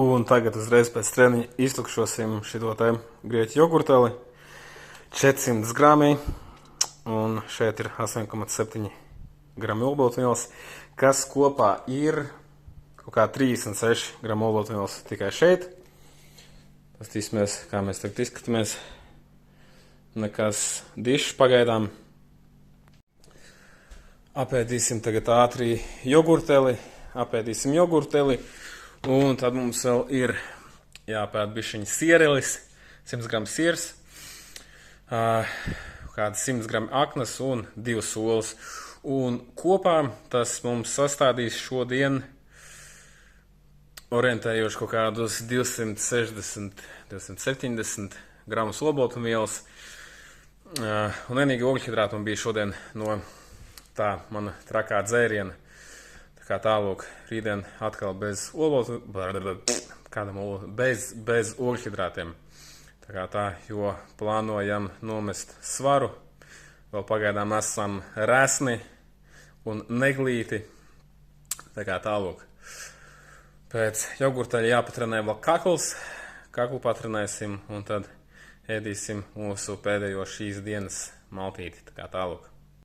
Un tagad uzreiz pēc treniņa iztukšosim šito te grieķu jogurteli 400 grami. Un šeit ir 8,7 gramu olbaltumvielas, kas kopā ir kaut kā 36 gramu olbaltumvielas tikai šeit. Pastīsimies, kā mēs tagad izskatāmies. Nekas dišs pagaidām. Apēdīsim tagad ātri jogurteli. Un tad mums vēl ir jāpēd bišķiņ sierelis, 100 gramu siers, kādas 100 gramu aknas un 2 solas. Un kopā tas mums sastādīs šodien orientējoši kaut kādus 260-270 gramus olbaltumvielas. Un vienīgi ogļhidrāti man bija šodien no tā mana trakā dzēriena. Tā kā tālūk, rītdien atkal bez bez ogļhidrātiem. Tā kā tā, jo plānojam nomest svaru. Vēl pagaidām esam resni un neglīti. Tā kā tālūk. Pēc jogurtaļa jāpatrenē vēl kakls. Kaklu patrenēsim un tad ēdīsim mūsu pēdējo šīs dienas maltīti. Tā kā tālūk.